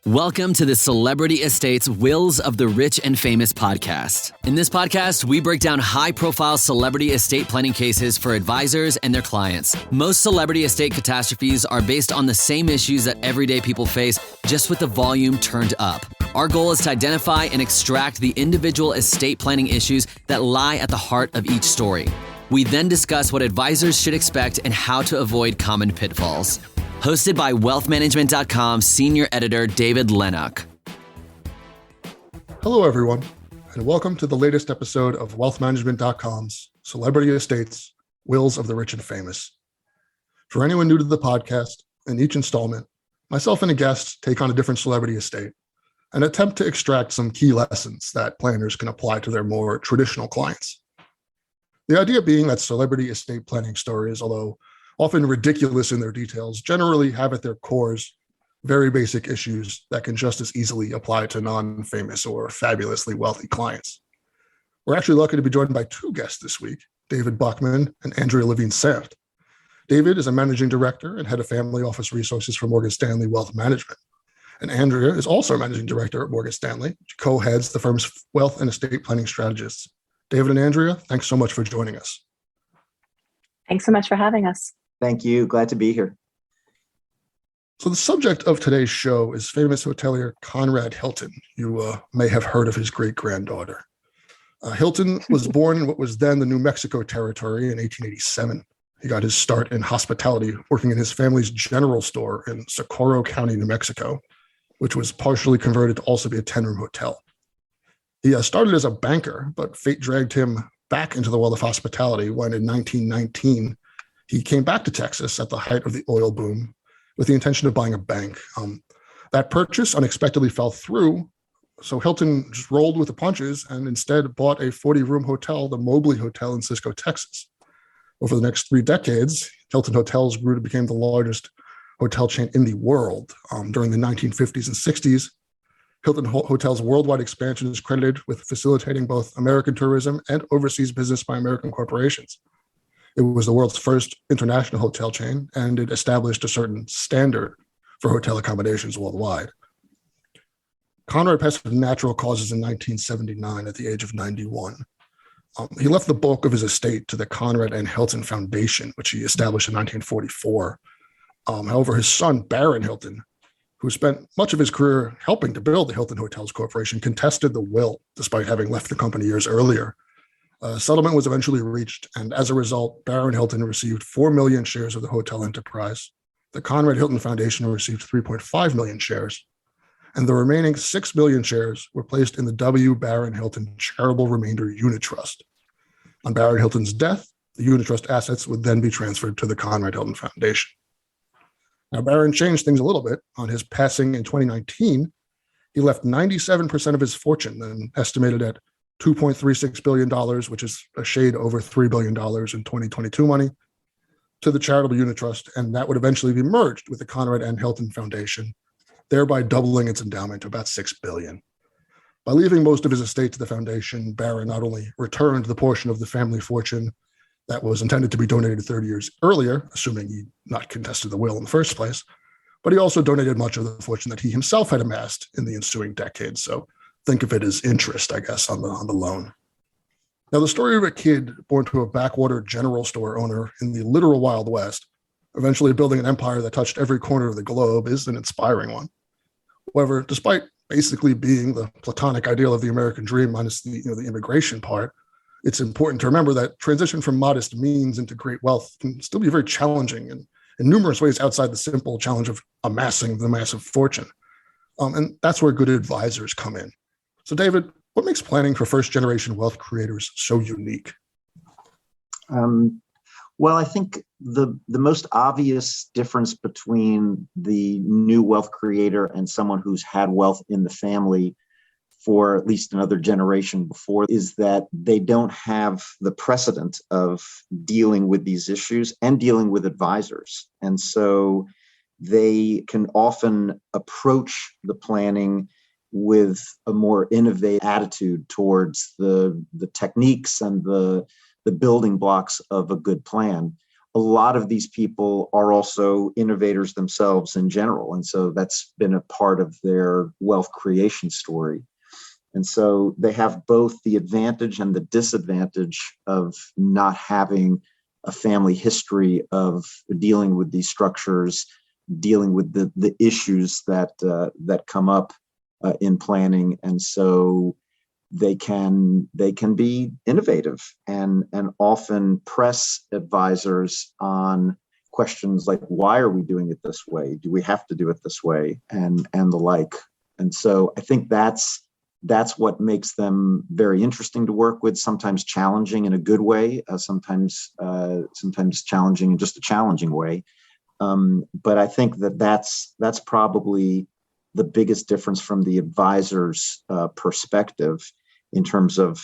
Welcome to the Celebrity Estates Wills of the Rich and Famous podcast. In this podcast, we break down high-profile celebrity estate planning cases for advisors and their clients. Most celebrity estate catastrophes are based on the same issues that everyday people face, just with the volume turned up. Our goal is to identify and extract the individual estate planning issues that lie at the heart of each story. We then discuss what advisors should expect and how to avoid common pitfalls. Hosted by wealthmanagement.com senior editor David Lenok. Hello, everyone, and welcome to the latest episode of wealthmanagement.com's Celebrity Estates, Wills of the Rich and Famous. For anyone new to the podcast, in each installment, myself and a guest take on a different celebrity estate and attempt to extract some key lessons that planners can apply to their more traditional clients. The idea being that celebrity estate planning stories, although often ridiculous in their details, generally have at their cores very basic issues that can just as easily apply to non-famous or fabulously wealthy clients. We're actually lucky to be joined by two guests this week, David Bokman and Andrea Levine-Sanft. David is a managing director and head of family office resources for Morgan Stanley Wealth Management. And Andrea is also a managing director at Morgan Stanley. She co-heads the firm's wealth and estate planning strategists. David and Andrea, thanks so much for joining us. Thanks so much for having us. Thank you. Glad to be here. So the subject of today's show is famous hotelier Conrad Hilton. You may have heard of his great-granddaughter. Hilton was born in what was then the New Mexico territory in 1887. He got his start in hospitality, working in his family's general store in Socorro County, New Mexico, which was partially converted to also be a 10-room hotel. He started as a banker, but fate dragged him back into the world of hospitality when in 1919, he came back to Texas at the height of the oil boom with the intention of buying a bank. That purchase unexpectedly fell through, so Hilton just rolled with the punches and instead bought a 40-room hotel, the Mobley Hotel in Cisco, Texas. Over the next 3 decades, Hilton Hotels grew to become the largest hotel chain in the world. During the 1950s and 60s, Hilton Hotels' worldwide expansion is credited with facilitating both American tourism and overseas business by American corporations. It was the world's first international hotel chain, and it established a certain standard for hotel accommodations worldwide. Conrad passed with natural causes in 1979 at the age of 91. He left the bulk of his estate to the Conrad and Hilton Foundation, which he established in 1944. However, his son, Baron Hilton, who spent much of his career helping to build the Hilton Hotels Corporation, contested the will despite having left the company years earlier. Settlement was eventually reached, and as a result, Baron Hilton received 4 million shares of the hotel enterprise. The Conrad Hilton Foundation received 3.5 million shares, and the remaining 6 million shares were placed in the W. Baron Hilton Charitable Remainder Unit Trust. On Baron Hilton's death, the unit trust assets would then be transferred to the Conrad Hilton Foundation. Now, Baron changed things a little bit. On his passing in 2019, he left 97% of his fortune, then estimated at $2.36 billion, which is a shade over $3 billion in 2022 money, to the Charitable Unit Trust, and that would eventually be merged with the Conrad and Hilton Foundation, thereby doubling its endowment to about $6 billion. By leaving most of his estate to the foundation, Baron not only returned the portion of the family fortune that was intended to be donated 30 years earlier, assuming he not contested the will in the first place, but he also donated much of the fortune that he himself had amassed in the ensuing decades. So think of it as interest, I guess, on the loan. Now, the story of a kid born to a backwater general store owner in the literal Wild West, eventually building an empire that touched every corner of the globe, is an inspiring one. However, despite basically being the platonic ideal of the American dream minus the immigration part, it's important to remember that transition from modest means into great wealth can still be very challenging and in numerous ways outside the simple challenge of amassing the massive fortune. And that's where good advisors come in. So, David, what makes planning for first-generation wealth creators so unique? Well, I think the most obvious difference between the new wealth creator and someone who's had wealth in the family for at least another generation before is that they don't have the precedent of dealing with these issues and dealing with advisors. And so they can often approach the planning with a more innovative attitude towards the techniques and the building blocks of a good plan. a lot of these people are also innovators themselves in general. And so that's been a part of their wealth creation story. And so they have both the advantage and the disadvantage of not having a family history of dealing with these structures, dealing with the issues that come up in planning. And so they can be innovative and often press advisors on questions like, why are we doing it this way? Do we have to do it this way? And the like. And so I think that's what makes them very interesting to work with, sometimes challenging in a good way, sometimes challenging in just a challenging way. But I think that's probably the biggest difference from the advisor's perspective in terms of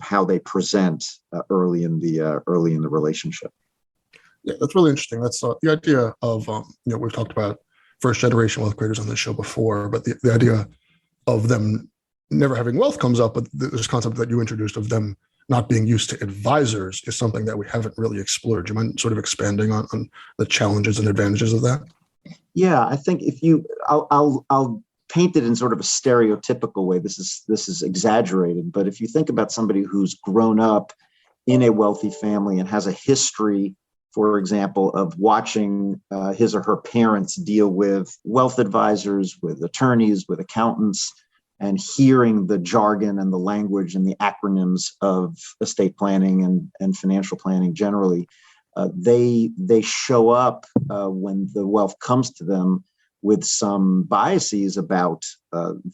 how they present early in the relationship. Yeah, that's really interesting. That's the idea of we've talked about first generation wealth creators on this show before, but the idea of them never having wealth comes up. But this concept that you introduced of them not being used to advisors is something that we haven't really explored. Do you mind sort of expanding on the challenges and advantages of that? Yeah, I think I'll paint it in sort of a stereotypical way. This is exaggerated, but if you think about somebody who's grown up in a wealthy family and has a history, for example, of watching his or her parents deal with wealth advisors, with attorneys, with accountants, and hearing the jargon and the language and the acronyms of estate planning and financial planning generally, they show up when the wealth comes to them with some biases about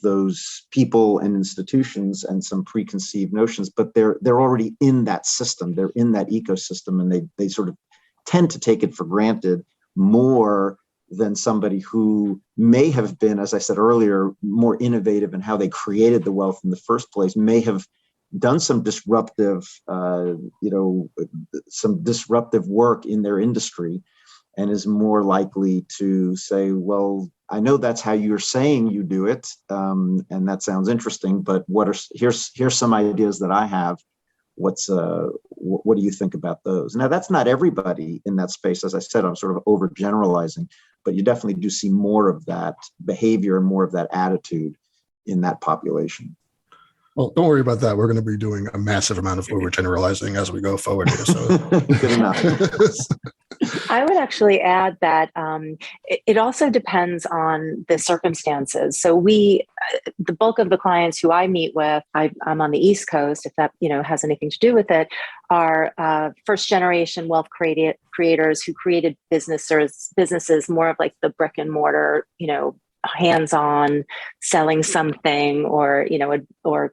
those people and institutions and some preconceived notions, but they're already in that system, they're in that ecosystem, and they sort of tend to take it for granted more than somebody who may have been, as I said earlier, more innovative in how they created the wealth in the first place, may have done some disruptive work in their industry, and is more likely to say, well, I know that's how you're saying you do it, and that sounds interesting, but here's some ideas that I have. What do you think about those? Now, that's not everybody in that space. As I said, I'm sort of overgeneralizing, but you definitely do see more of that behavior and more of that attitude in that population. Well, don't worry about that. We're going to be doing a massive amount of overgeneralizing as we go forward here. So good enough. I would actually add that it also depends on the circumstances. So the bulk of the clients who I meet with, I'm on the East Coast, if that has anything to do with it, are first generation wealth creators who created businesses more of like the brick and mortar, hands-on selling something or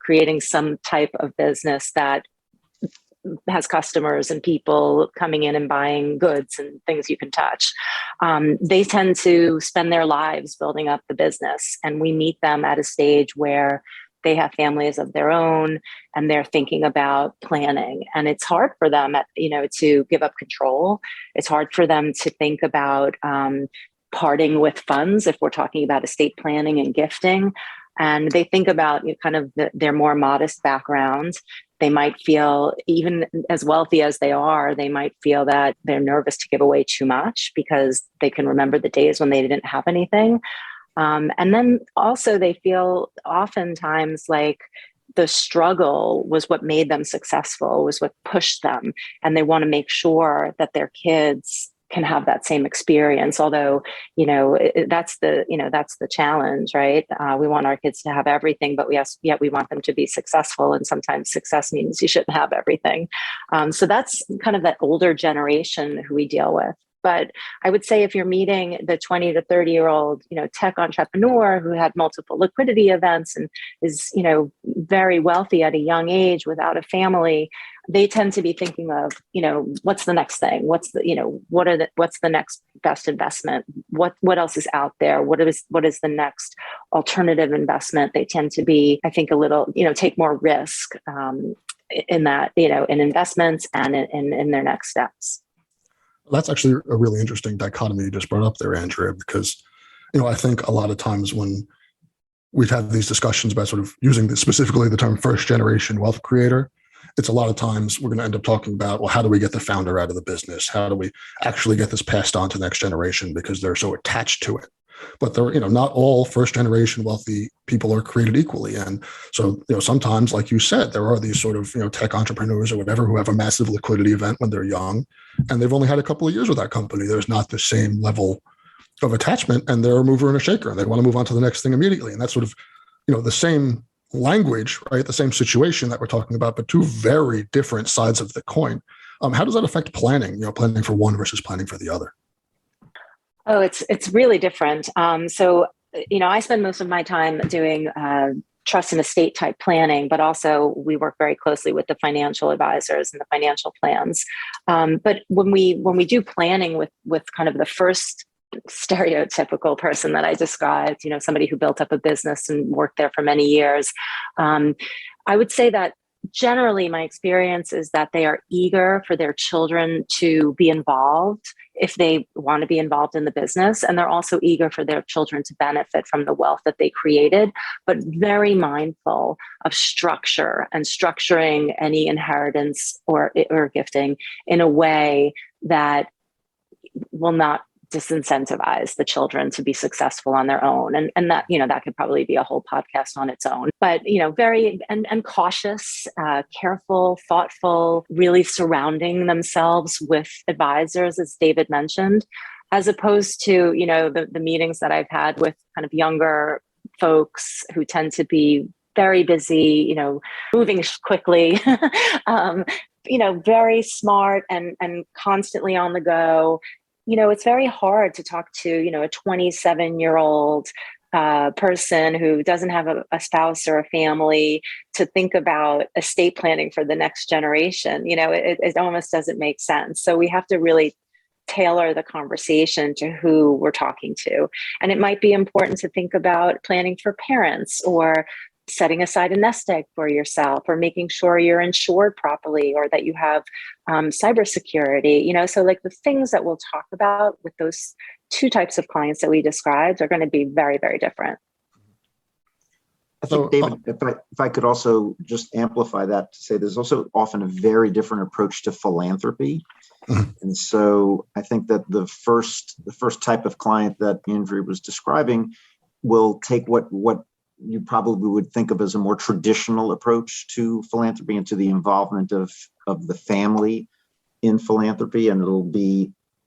creating some type of business that has customers and people coming in and buying goods and things you can touch. They tend to spend their lives building up the business, and we meet them at a stage where they have families of their own and they're thinking about planning. And it's hard for them to give up control. It's hard for them to think about parting with funds if we're talking about estate planning and gifting. And they think about kind of their more modest background. They might feel, even as wealthy as they are, they might feel that they're nervous to give away too much because they can remember the days when they didn't have anything. And then also they feel oftentimes like the struggle was what made them successful, was what pushed them. And they want to make sure that their kids can have that same experience. Although, that's the challenge, right? We want our kids to have everything, but yet we want them to be successful. And sometimes success means you shouldn't have everything. So that's kind of that older generation who we deal with. But I would say if you're meeting the 20 to 30-year-old, tech entrepreneur who had multiple liquidity events and is, very wealthy at a young age without a family, they tend to be thinking of, what's the next thing? What's the next best investment? What else is out there? What is the next alternative investment? They tend to be, I think, a little, take more risk in that, in investments and in their next steps. That's actually a really interesting dichotomy you just brought up there, Andrea, because, I think a lot of times when we've had these discussions about sort of using specifically the term first generation wealth creator, it's a lot of times we're going to end up talking about, well, how do we get the founder out of the business? How do we actually get this passed on to the next generation, because they're so attached to it? But they're, not all first generation wealthy people are created equally. And so, sometimes, like you said, there are these sort of, tech entrepreneurs or whatever who have a massive liquidity event when they're young, and they've only had a couple of years with that company. There's not the same level of attachment, and they're a mover and a shaker, and they want to move on to the next thing immediately. And that's sort of, the same language, right? The same situation that we're talking about, but two very different sides of the coin. How does that affect planning, planning for one versus planning for the other? Oh, it's really different. So, I spend most of my time doing trust and estate type planning, but also we work very closely with the financial advisors and the financial plans. But when we do planning with kind of the first stereotypical person that I described, somebody who built up a business and worked there for many years, I would say that generally my experience is that they are eager for their children to be involved if they want to be involved in the business. And they're also eager for their children to benefit from the wealth that they created, but very mindful of structure and structuring any inheritance or gifting in a way that will not disincentivize the children to be successful on their own. And that, that could probably be a whole podcast on its own, but, very, and cautious, careful, thoughtful, really surrounding themselves with advisors, as David mentioned, as opposed to, the meetings that I've had with kind of younger folks who tend to be very busy, moving quickly, very smart and constantly on the go. It's very hard to talk to, a 27-year-old person who doesn't have a spouse or a family to think about estate planning for the next generation. It almost doesn't make sense. So we have to really tailor the conversation to who we're talking to. And it might be important to think about planning for parents, or setting aside a nest egg for yourself, or making sure you're insured properly, or that you have cybersecurity, so like the things that we'll talk about with those two types of clients that we described are going to be very, very different. I think, David, if I could also just amplify that to say there's also often a very different approach to philanthropy. Mm-hmm. And so I think that the first type of client that Andrea was describing will take what you probably would think of as a more traditional approach to philanthropy and to the involvement of the family in philanthropy. And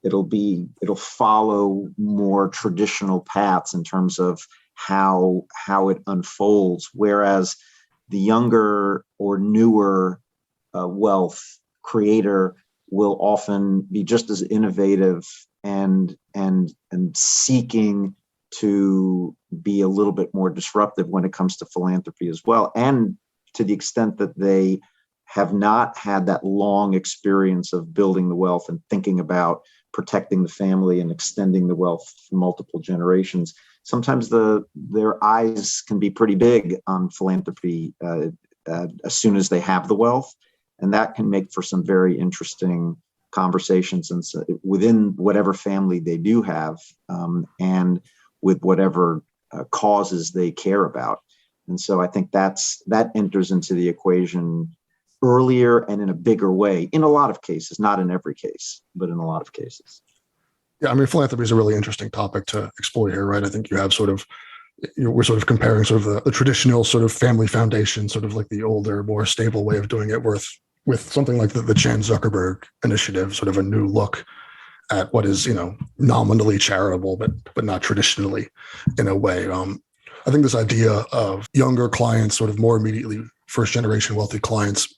it'll follow more traditional paths in terms of how it unfolds. Whereas the younger or newer wealth creator will often be just as innovative and seeking to be a little bit more disruptive when it comes to philanthropy as well. And to the extent that they have not had that long experience of building the wealth and thinking about protecting the family and extending the wealth for multiple generations, sometimes their eyes can be pretty big on philanthropy as soon as they have the wealth. And that can make for some very interesting conversations and within whatever family they do have, and with whatever causes they care about. And so I think that enters into the equation earlier and in a bigger way, in a lot of cases, not in every case, but in a lot of cases. Yeah, I mean, philanthropy is a really interesting topic to explore here, right? I think you have we're sort of comparing sort of the traditional sort of family foundation, sort of like the older, more stable way of doing it with something like the Chan Zuckerberg initiative, sort of a new look at what is, nominally charitable, but not traditionally in a way. I think this idea of younger clients, sort of more immediately first generation wealthy clients,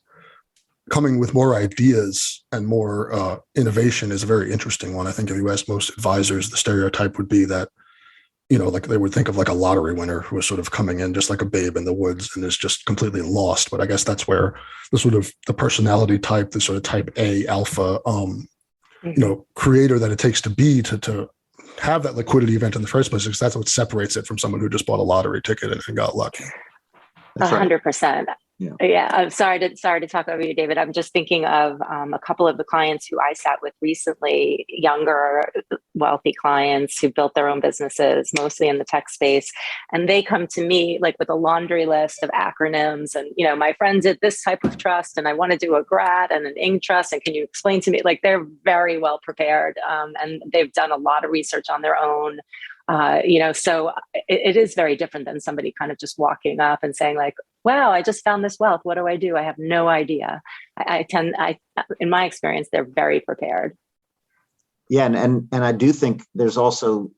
coming with more ideas and more innovation is a very interesting one. I think if you ask most advisors, the stereotype would be that, like they would think of like a lottery winner who is sort of coming in just like a babe in the woods and is just completely lost. But I guess that's where the personality type, the sort of type A alpha, creator that it takes to be to have that liquidity event in the first place, because that's what separates it from someone who just bought a lottery ticket and got lucky. That's 100%. Yeah, I'm sorry to talk over you, David. I'm just thinking of a couple of the clients who I sat with recently, younger, wealthy clients who built their own businesses, mostly in the tech space. And they come to me like with a laundry list of acronyms and, my friend did this type of trust and I want to do a grad and an Inc. trust. And can you explain to me? Like they're very well prepared and they've done a lot of research on their own. So it is very different than somebody kind of just walking up and saying like, wow, I just found this wealth. What do I do? I have no idea. In my experience, they're very prepared. Yeah. And I do think there's also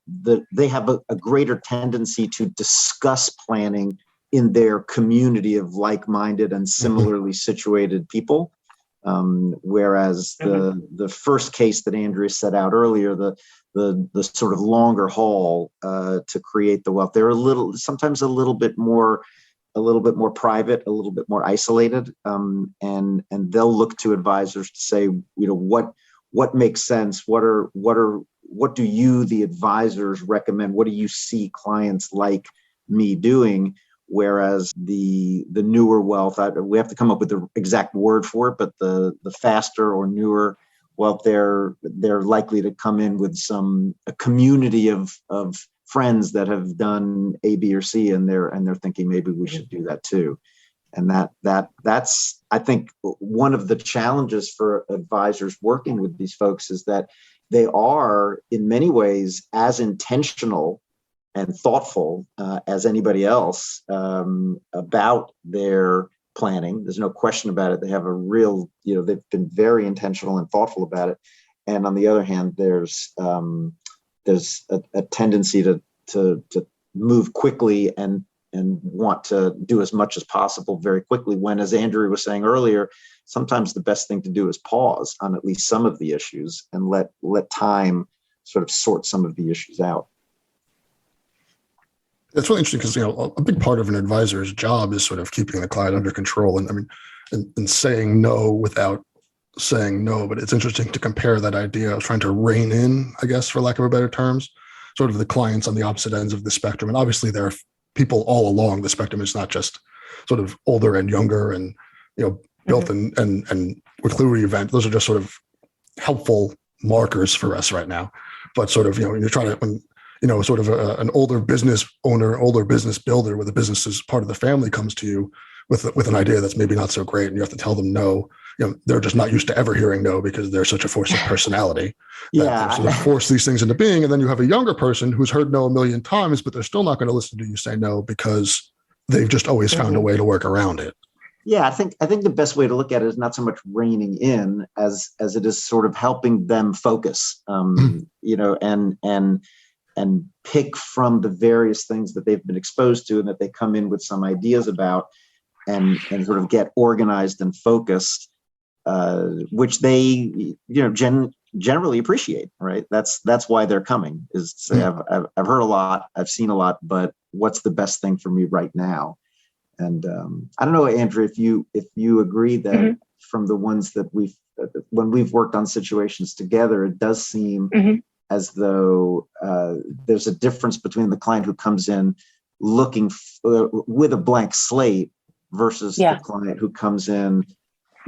they have a greater tendency to discuss planning in their community of like-minded and similarly situated people. Whereas the first case that Andrea set out earlier, the sort of longer haul to create the wealth, they're sometimes a little bit more private, a little bit more isolated, and they'll look to advisors to say, what makes sense, what do you, the advisors, recommend, what do you see clients like me doing? Whereas the newer wealth, we have to come up with the exact word for it, but the faster or newer wealth, they're likely to come in with a community of friends that have done A, B, or C, and they're thinking maybe we should do that too. And that's I think one of the challenges for advisors working with these folks is that they are in many ways as intentional and thoughtful as anybody else about their planning. There's no question about it. They have a real, they've been very intentional and thoughtful about it. And on the other hand, there's a tendency to move quickly and want to do as much as possible very quickly, when, as Andrea was saying earlier, sometimes the best thing to do is pause on at least some of the issues and let time sort of sort some of the issues out. It's really interesting because, a big part of an advisor's job is sort of keeping the client under control and saying no without saying no. But it's interesting to compare that idea of trying to rein in, I guess, for lack of a better terms, sort of the clients on the opposite ends of the spectrum. And obviously there are people all along the spectrum. It's not just sort of older and younger and, built and with Cleary event. Those are just sort of helpful markers for us right now. But sort of, you're trying to, sort of an older business owner, older business builder with a business as part of the family comes to you with an idea that's maybe not so great, and you have to tell them no. They're just not used to ever hearing no because they're such a force of personality. That they sort of force these things into being. And then you have a younger person who's heard no a million times, but they're still not going to listen to you say no because they've just always found a way to work around it. Yeah, I think the best way to look at it is not so much reining in as it is sort of helping them focus, and pick from the various things that they've been exposed to and that they come in with some ideas about, and sort of get organized and focused, which they generally appreciate, right? That's why they're coming, is to say, I've heard a lot, I've seen a lot, but what's the best thing for me right now? And I don't know, Andrea, if you agree that from the ones that when we've worked on situations together, it does seem as though there's a difference between the client who comes in looking with a blank slate versus the client who comes in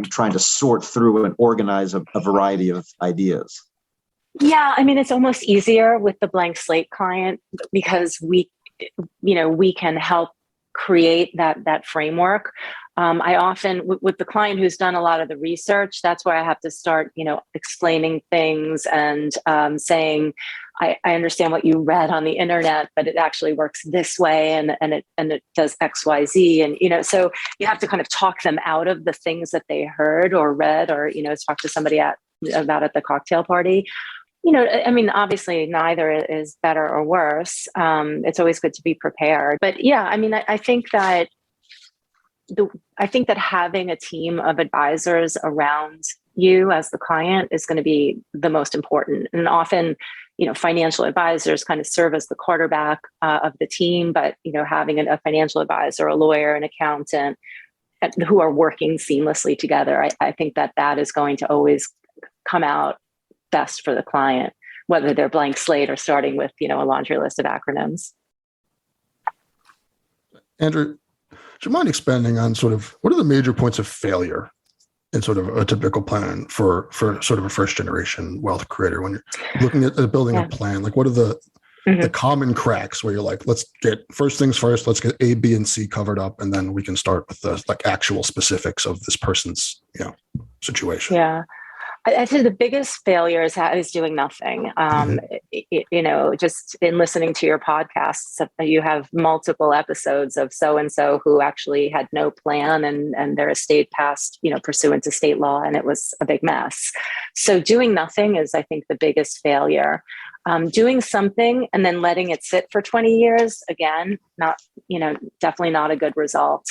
trying to sort through and organize a variety of ideas. Yeah, it's almost easier with the blank slate client because we can help create that framework. I often, with the client who's done a lot of the research, that's where I have to start, explaining things and saying, I understand what you read on the internet, but it actually works this way, and it does X, Y, Z, and so you have to kind of talk them out of the things that they heard or read, or talk to somebody about at the cocktail party. Obviously neither is better or worse. It's always good to be prepared. But yeah, I think that having a team of advisors around you as the client is going to be the most important. And often, financial advisors kind of serve as the quarterback of the team, but, having a financial advisor, a lawyer, an accountant who are working seamlessly together, I think that is going to always come out best for the client, whether they're blank slate or starting with, a laundry list of acronyms. Andrew, you mind expanding on sort of what are the major points of failure in sort of a typical plan for sort of a first generation wealth creator when you're looking at building a plan? Like, what are the common cracks where you're like, let's get first things first, let's get A, B, and C covered up, and then we can start with the like actual specifics of this person's situation. Yeah. I'd say the biggest failure is doing nothing. Just in listening to your podcasts, you have multiple episodes of so-and-so who actually had no plan and their estate passed, pursuant to state law, and it was a big mess. So doing nothing is, I think, the biggest failure. Doing something and then letting it sit for 20 years, again, definitely not a good result.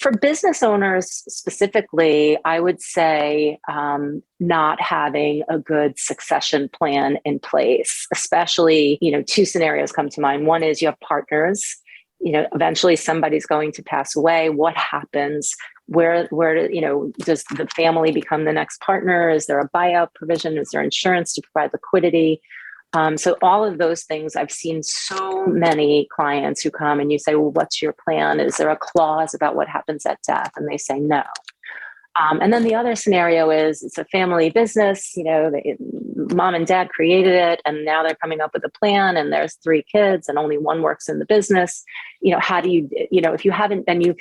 For business owners specifically, I would say not having a good succession plan in place, especially, two scenarios come to mind. One is you have partners, eventually somebody's going to pass away. What happens? Where does the family become the next partner? Is there a buyout provision? Is there insurance to provide liquidity? So all of those things, I've seen so many clients who come and you say, well, what's your plan? Is there a clause about what happens at death? And they say no. And then the other scenario is it's a family business, mom and dad created it and now they're coming up with a plan and there's 3 kids and only one works in the business. How do you, if you haven't, then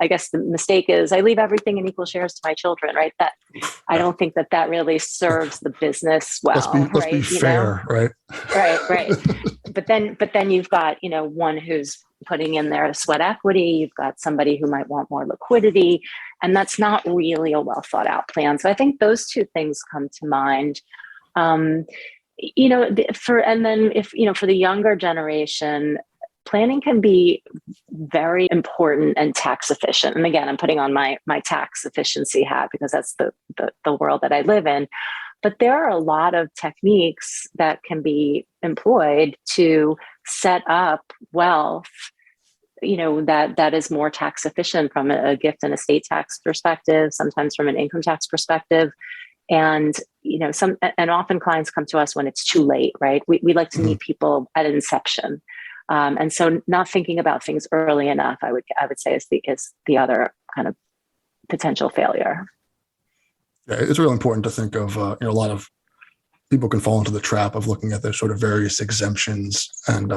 I guess the mistake is I leave everything in equal shares to my children, right? That I don't think that really serves the business well. Let's be fair, right? Right. But then you've got, one who's putting in their sweat equity. You've got somebody who might want more liquidity, and that's not really a well thought out plan. So I think those two things come to mind. For the younger generation, planning can be very important and tax efficient. And again, I'm putting on my tax efficiency hat because that's the world that I live in. But there are a lot of techniques that can be employed to set up wealth, that is more tax efficient from a gift and estate tax perspective, sometimes from an income tax perspective. And, and often clients come to us when it's too late, right? We like to meet people at inception. And so not thinking about things early enough, I would say is the other kind of potential failure. Yeah, it's really important to think of, a lot of people can fall into the trap of looking at their sort of various exemptions and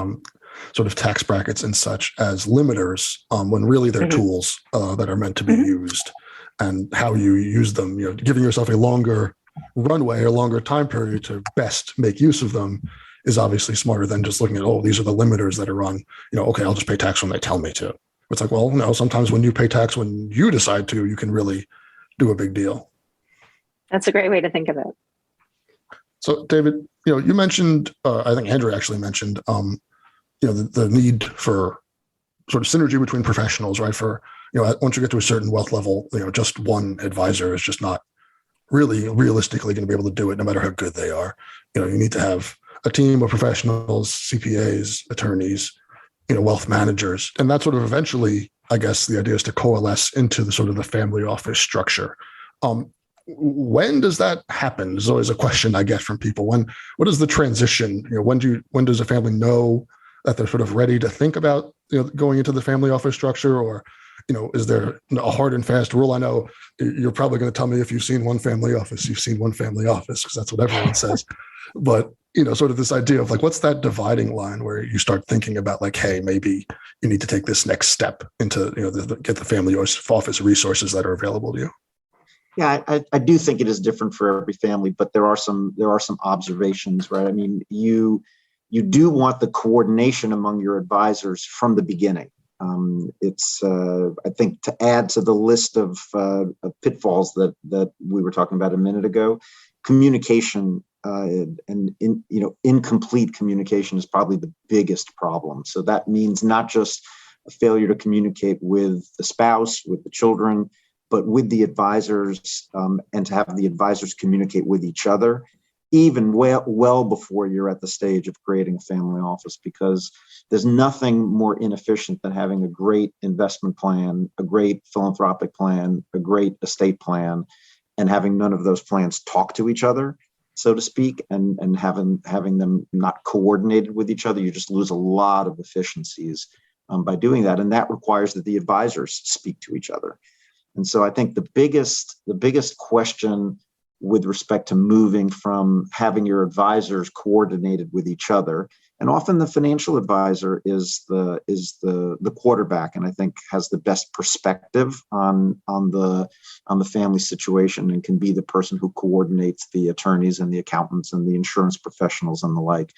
sort of tax brackets and such as limiters when really they're tools that are meant to be used, and how you use them, giving yourself a longer runway or longer time period to best make use of them is obviously smarter than just looking at, these are the limiters that are on, okay, I'll just pay tax when they tell me to. It's like, well, no, sometimes when you pay tax when you decide to, you can really do a big deal. That's a great way to think of it. So, David, you mentioned, I think Andrea actually mentioned, the need for sort of synergy between professionals, right? For, once you get to a certain wealth level, just one advisor is just not really realistically going to be able to do it, no matter how good they are. You need to have a team of professionals, CPAs, attorneys, wealth managers, and that sort of eventually, I guess, the idea is to coalesce into the sort of the family office structure. When does that happen? There's always a question I get from people. What is the transition? When does a family know that they're sort of ready to think about going into the family office structure, or is there a hard and fast rule? I know you're probably going to tell me if you've seen one family office, you've seen one family office, because that's what everyone says. But sort of this idea of like, what's that dividing line where you start thinking about like, hey, maybe you need to take this next step into get the family office resources that are available to you. Yeah, I do think it is different for every family, but there are some observations, right? I mean, you do want the coordination among your advisors from the beginning. It's I think, to add to the list of pitfalls that we were talking about a minute ago, communication and incomplete communication is probably the biggest problem. So that means not just a failure to communicate with the spouse, with the children, but with the advisors, and to have the advisors communicate with each other, even well before you're at the stage of creating a family office, because there's nothing more inefficient than having a great investment plan, a great philanthropic plan, a great estate plan, and having none of those plans talk to each other, so to speak, and having them not coordinated with each other. You just lose a lot of efficiencies by doing that. And that requires that the advisors speak to each other. And so I think the biggest question with respect to moving from having your advisors coordinated with each other, and often the financial advisor is the quarterback, and I think has the best perspective on the family situation, and can be the person who coordinates the attorneys and the accountants and the insurance professionals and the like.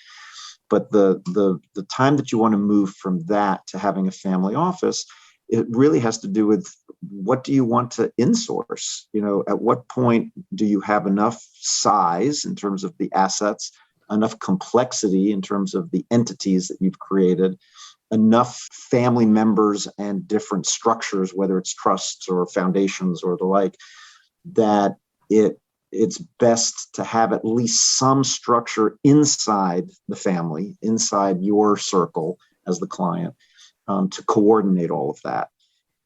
But the time that you want to move from that to having a family office, it really has to do with what do you want to insource? At what point do you have enough size in terms of the assets, enough complexity in terms of the entities that you've created, enough family members and different structures, whether it's trusts or foundations or the like, that it's best to have at least some structure inside the family, inside your circle as the client, to coordinate all of that.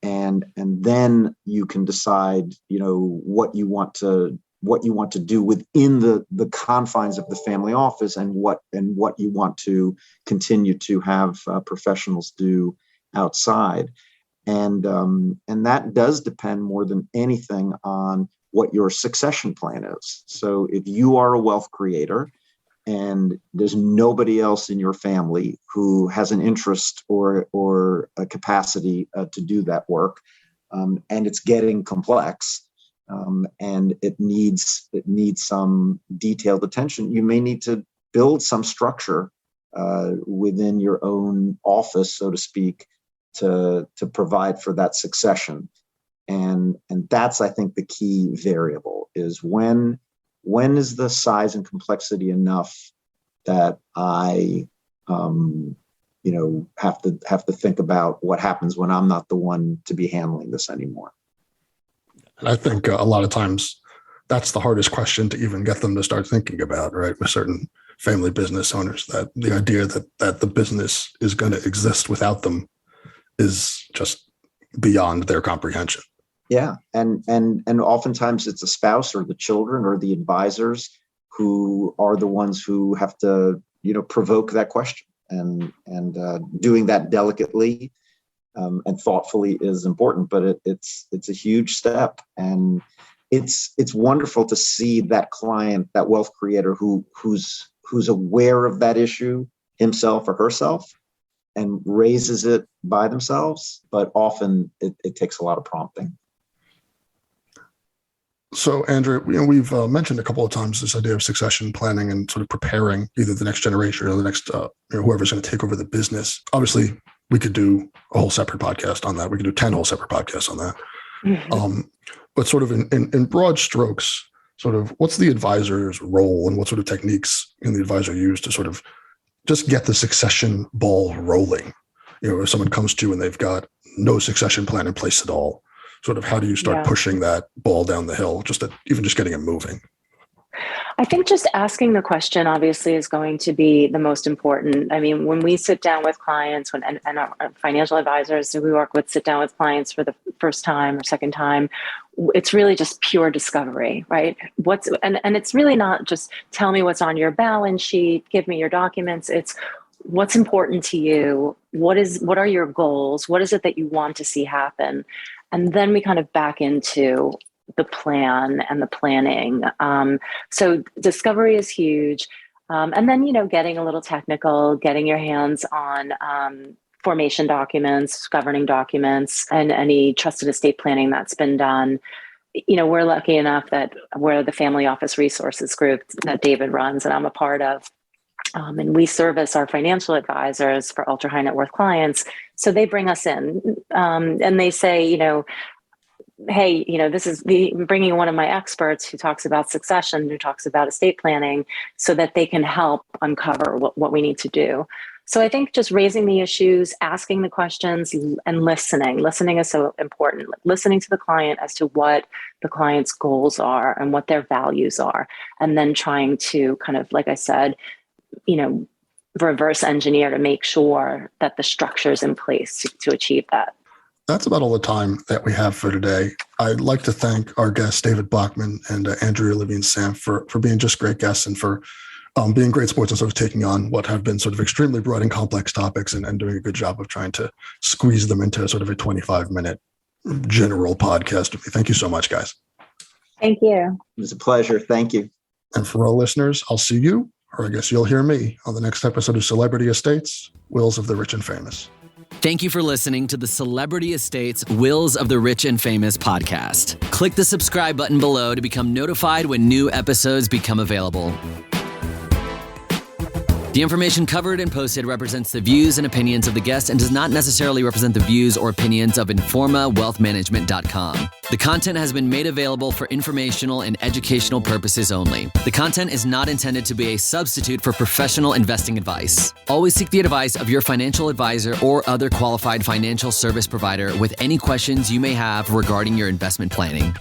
And then you can decide, what you want to do within the confines of the family office, and what you want to continue to have professionals do outside. And that does depend more than anything on what your succession plan is. So if you are a wealth creator and there's nobody else in your family who has an interest or a capacity to do that work, and it's getting complex, and it needs some detailed attention, you may need to build some structure within your own office, so to speak, to provide for that succession. And that's, I think, the key variable is when is the size and complexity enough that I, have to think about what happens when I'm not the one to be handling this anymore. And I think a lot of times that's the hardest question to even get them to start thinking about, right? With certain family business owners, that the idea that the business is going to exist without them is just beyond their comprehension. Yeah. And oftentimes it's a spouse or the children or the advisors who are the ones who have to, provoke that question, and doing that delicately and thoughtfully is important, but it's a huge step. And it's wonderful to see that client, that wealth creator who's aware of that issue himself or herself and raises it by themselves. But often it takes a lot of prompting. So, Andrea, we've mentioned a couple of times this idea of succession planning and sort of preparing either the next generation or the next whoever's going to take over the business. Obviously, we could do a whole separate podcast on that. We could do 10 whole separate podcasts on that. Mm-hmm. But sort of in broad strokes, sort of what's the advisor's role and what sort of techniques can the advisor use to sort of just get the succession ball rolling? If someone comes to you and they've got no succession plan in place at all, sort of how do you start pushing that ball down the hill, even just getting it moving? I think just asking the question obviously is going to be the most important. I mean, when we sit down with clients, and our financial advisors who we work with sit down with clients for the first time or second time, it's really just pure discovery, right? And it's really not just tell me what's on your balance sheet, give me your documents. It's what's important to you. What are your goals? What is it that you want to see happen? And then we kind of back into the plan and the planning. So discovery is huge. And then, getting a little technical, getting your hands on formation documents, governing documents, and any trusted estate planning that's been done. We're lucky enough that we're the family office resources group that David runs and I'm a part of. And we service our financial advisors for ultra high net worth clients. So they bring us in and they say, hey, this is bringing one of my experts who talks about succession, who talks about estate planning, so that they can help uncover what we need to do. So I think just raising the issues, asking the questions, and listening. Listening is so important. Listening to the client as to what the client's goals are and what their values are. And then trying to kind of, like I said, reverse engineer to make sure that the structure is in place to achieve that. That's about all the time that we have for today. I'd like to thank our guests, David Bokman and Andrea Levine-Sanft, for being just great guests and for being great sports and sort of taking on what have been sort of extremely broad and complex topics and doing a good job of trying to squeeze them into sort of a 25-minute general podcast. Thank you so much, guys. Thank you. It was a pleasure. Thank you. And for all listeners, I'll see you, or I guess you'll hear me, on the next episode of Celebrity Estates, Wills of the Rich and Famous. Thank you for listening to the Celebrity Estates Wills of the Rich and Famous podcast. Click the subscribe button below to become notified when new episodes become available. The information covered and posted represents the views and opinions of the guest and does not necessarily represent the views or opinions of InformaWealthManagement.com. The content has been made available for informational and educational purposes only. The content is not intended to be a substitute for professional investing advice. Always seek the advice of your financial advisor or other qualified financial service provider with any questions you may have regarding your investment planning.